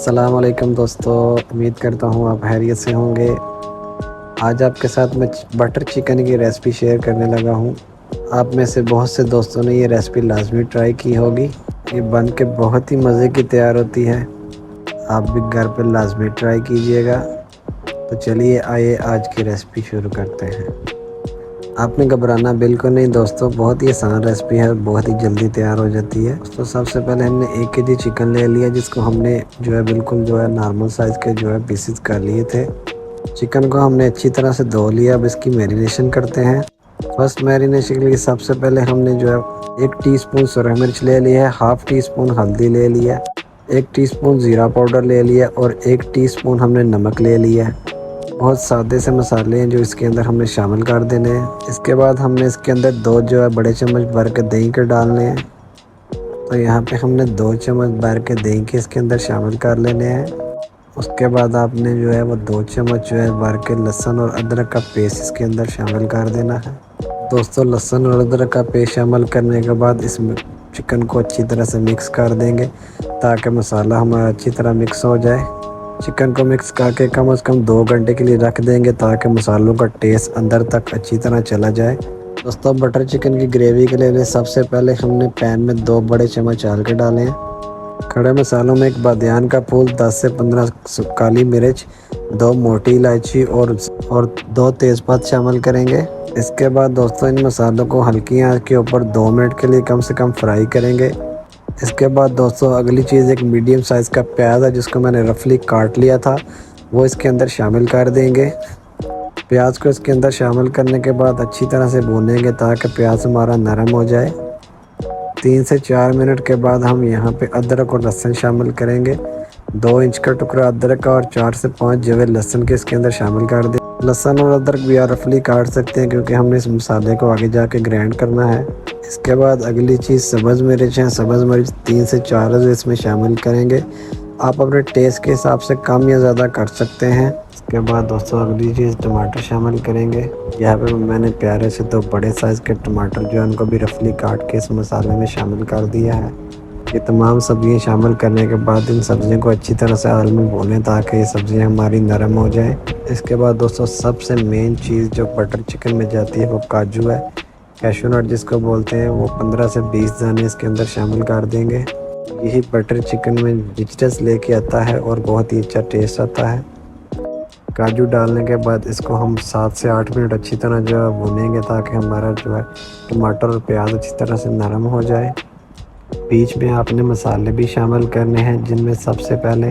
अस्सलाम वालेकुम दोस्तों, उम्मीद करता हूँ आप खैरियत से होंगे। आज आपके साथ मैं बटर चिकन की रेसिपी शेयर करने लगा हूँ। आप में से बहुत से दोस्तों ने ये रेसिपी लाजमी ट्राई की होगी। ये बन के बहुत ही मज़े की तैयार होती है। आप भी घर पर लाजमी ट्राई कीजिएगा। तो चलिए आइए आज की रेसिपी शुरू करते हैं। आपने घबराना बिल्कुल नहीं दोस्तों, बहुत ही आसान रेसिपी है, बहुत ही जल्दी तैयार हो जाती है। तो सबसे पहले हमने 1 केजी चिकन ले लिया, जिसको हमने जो है बिल्कुल जो है नॉर्मल साइज़ के जो है पीसेस कर लिए थे। चिकन को हमने अच्छी तरह से धो लिया। अब इसकी मैरिनेशन करते हैं। फर्स्ट मैरिनेशन के लिए सबसे पहले हमने जो है 1 टीस्पून सुरख मिर्च ले लिया है, हाफ़ टी स्पून हल्दी ले लिया, 1 टीस्पून ज़ीरा पाउडर ले लिया और 1 टीस्पून हमने नमक ले लिया है। बहुत सादे से मसाले हैं जो इसके अंदर हमने शामिल कर देने हैं। इसके बाद हमने इसके अंदर 2 जो है बड़े चम्मच भर के दही के डालने हैं। तो यहाँ पे हमने 2 चम्मच भर के दही के इसके अंदर शामिल कर लेने हैं। उसके बाद आपने जो है वो 2 चम्मच जो है भर के लहसुन और अदरक का पेस्ट इसके अंदर शामिल कर देना है। दोस्तों, लहसुन और अदरक का पेस्ट शामिल करने के बाद इस चिकन को अच्छी तरह से मिक्स कर देंगे ताकि मसाला हमारा अच्छी तरह मिक्स हो जाए। चिकन को मिक्स करके कम से कम 2 घंटे के लिए रख देंगे ताकि मसालों का टेस्ट अंदर तक अच्छी तरह चला जाए। दोस्तों, बटर चिकन की ग्रेवी के लिए सबसे पहले हमने पैन में 2 बड़े चम्मच हल्के डाले हैं। खड़े मसालों में 1 बादियान का फूल, 10 से 15 काली मिर्च, 2 मोटी इलायची और 2 तेज़पात शामिल करेंगे। इसके बाद दोस्तों इन मसालों को हल्की आंच के ऊपर 2 मिनट के लिए कम से कम फ्राई करेंगे। इसके बाद दोस्तों अगली चीज़ एक मीडियम साइज़ का प्याज है जिसको मैंने रफली काट लिया था, वो इसके अंदर शामिल कर देंगे। प्याज को इसके अंदर शामिल करने के बाद अच्छी तरह से भूनेंगे ताकि प्याज हमारा नरम हो जाए। 3 से 4 मिनट के बाद हम यहाँ पे अदरक और लहसुन शामिल करेंगे। 2 इंच का टुकड़ा अदरक का और 4 से 5 जवे लहसुन के इसके अंदर शामिल कर दें। लहसुन और अदरक भी आप रफली काट सकते हैं क्योंकि हमने इस मसाले को आगे जाके ग्राइंड करना है। इसके बाद अगली चीज़ सब्ज़ मिर्च है। सब्ज़ मिर्च 3 से 4 इसमें शामिल करेंगे। आप अपने टेस्ट के हिसाब से कम या ज़्यादा कर सकते हैं। इसके बाद दोस्तों अगली चीज़ टमाटर शामिल करेंगे। यहाँ पे मैंने प्यारे से 2 बड़े साइज़ के टमाटर जो है उनको भी रफली काट के इस मसाले में शामिल कर दिया है। ये तमाम सब्ज़ियाँ शामिल करने के बाद इन सब्ज़ियों को अच्छी तरह से आलू में भूनें ताकि ये सब्ज़ियाँ हमारी नरम हो जाएं। इसके बाद दोस्तों सबसे मेन चीज़ जो बटर चिकन में जाती है वो काजू है, कैशू नट जिसको बोलते हैं, वो 15 से 20 दाने इसके अंदर शामिल कर देंगे। यही बटर चिकन में रिचनेस लेके आता है और बहुत ही अच्छा टेस्ट आता है। काजू डालने के बाद इसको हम 7 से 8 मिनट अच्छी तरह जो है भूनेंगे ताकि हमारा जो है टमाटर और प्याज अच्छी तरह से नरम हो जाए। बीच में आपने मसाले भी शामिल करने हैं जिनमें सबसे पहले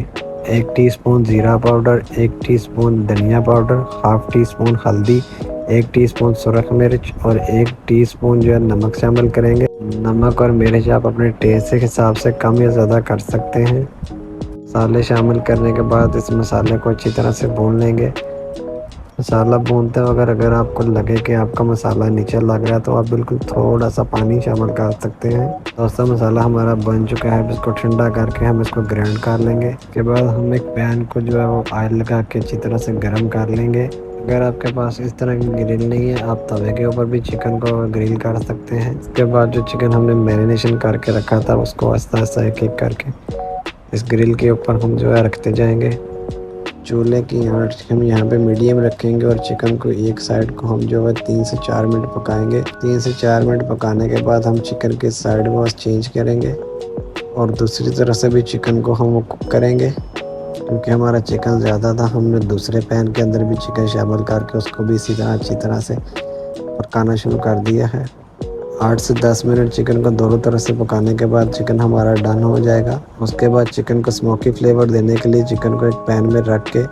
1 टीस्पून ज़ीरा पाउडर, 1 टीस्पून धनिया पाउडर, हाफ़ टी स्पून हल्दी, 1 टीस्पून सुरख मिर्च और 1 टीस्पून जो है नमक शामिल करेंगे। नमक और मिर्च आप अपने टेस्ट के हिसाब से कम या ज़्यादा कर सकते हैं। मसाले शामिल करने के बाद इस मसाले को अच्छी तरह से भून लेंगे। मसाला भूनते वक्त अगर आपको लगे कि आपका मसाला नीचे लग रहा है तो आप बिल्कुल थोड़ा सा पानी शामिल कर सकते हैं। दोस्तों मसाला हमारा बन चुका है। अब इसको ठंडा करके हम इसको ग्राइंड कर लेंगे। इसके बाद हम एक पैन को जो है वो ऑयल लगा के अच्छी तरह से गर्म कर लेंगे। अगर आपके पास इस तरह की ग्रिल नहीं है आप तवे के ऊपर भी चिकन को ग्रिल कर सकते हैं। इसके बाद जो चिकन हमने मैरिनेशन करके रखा था उसको आहिस्ता आहिस्ता एक एक करके इस ग्रिल के ऊपर हम जो है रखते जाएंगे। चूल्हे की आंच हम यहाँ पे मीडियम रखेंगे और चिकन को एक साइड को हम जो है 3 से 4 मिनट पकाएंगे। 3 से 4 मिनट पकाने के बाद हम चिकन के साइड में चेंज करेंगे और दूसरी तरफ से भी चिकन को हम कुक करेंगे। क्योंकि हमारा चिकन ज़्यादा था हमने दूसरे पैन के अंदर भी चिकन शामिल करके उसको भी इसी तरह अच्छी तरह से पकाना शुरू कर दिया है। 8 से 10 मिनट चिकन को दोनों तरफ से पकाने के बाद चिकन हमारा डन हो जाएगा। उसके बाद चिकन को स्मोकी फ्लेवर देने के लिए चिकन को एक पैन में रख के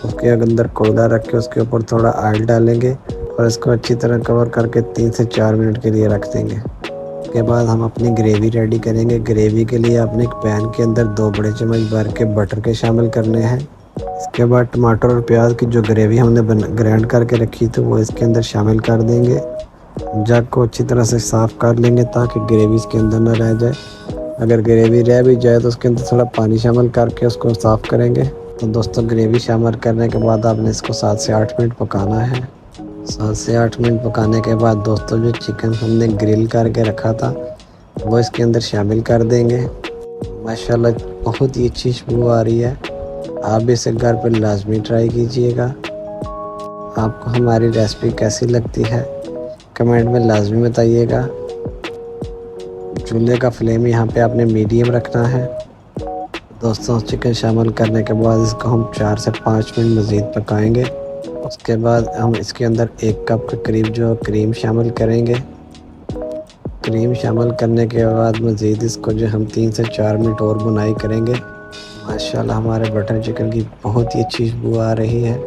उसके अंदर कोयला रख के उसके ऊपर थोड़ा ऑयल डालेंगे और इसको अच्छी तरह कवर करके 3 से 4 मिनट के लिए रख देंगे। उसके बाद हम अपनी ग्रेवी रेडी करेंगे। ग्रेवी के लिए अपने एक पैन के अंदर 2 बड़े चम्मच भर के बटर के शामिल करने हैं। इसके बाद टमाटर और प्याज की जो ग्रेवी हमने ग्राइंड करके रखी थी वो इसके अंदर शामिल कर देंगे। जग को अच्छी तरह से साफ़ कर लेंगे ताकि ग्रेवी इसके अंदर ना रह जाए। अगर ग्रेवी रह भी जाए तो उसके अंदर थोड़ा पानी शामिल करके उसको साफ़ करेंगे। तो दोस्तों ग्रेवी शामिल करने के बाद आपने इसको 7 से 8 मिनट पकाना है। 7 से 8 मिनट पकाने के बाद दोस्तों जो चिकन हमने ग्रिल करके रखा था वो इसके अंदर शामिल कर देंगे। माशाल्लाह बहुत ही अच्छी खुशबू आ रही है। आप भी इसे घर पर लाजमी ट्राई कीजिएगा। आपको हमारी रेसिपी कैसी लगती है कमेंट में लाजमी बताइएगा। चूल्हे का फ्लेम यहाँ पे आपने मीडियम रखना है। दोस्तों, चिकन शामिल करने के बाद इसको हम 4 से 5 मिनट मज़ीद पकाएंगे। उसके बाद हम इसके अंदर 1 कप के करीब जो क्रीम शामिल करेंगे। क्रीम शामिल करने के बाद मज़ीद इसको जो हम 3 से 4 मिनट और बुनाई करेंगे। माशाल्लाह हमारे बटर चिकन की बहुत ही अच्छी खुशबू आ रही है।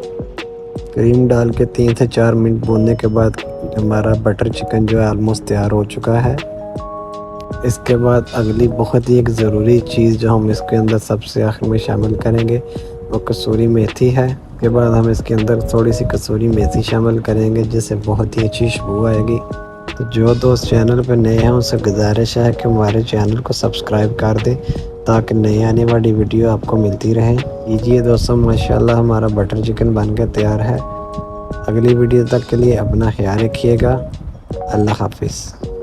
क्रीम डाल के 3 से 4 मिनट भूनने के बाद हमारा बटर चिकन जो है ऑलमोस्ट तैयार हो चुका है। इसके बाद अगली बहुत ही एक ज़रूरी चीज़ जो हम इसके अंदर सबसे आखिर में शामिल करेंगे वो कसूरी मेथी है। उसके बाद हम इसके अंदर थोड़ी सी कसूरी मेथी शामिल करेंगे जिससे बहुत ही अच्छी खुशबू आएगी। तो जो दोस्त चैनल पर नए हैं उनसे गुजारिश है कि हमारे चैनल को सब्सक्राइब कर दें ताकि नई आने वाली वीडियो आपको मिलती रहे। कीजिए दोस्तों, माशाल्लाह हमारा बटर चिकन बनकर तैयार है। अगली वीडियो तक के लिए अपना ख्याल रखिएगा। अल्लाह हाफिज़।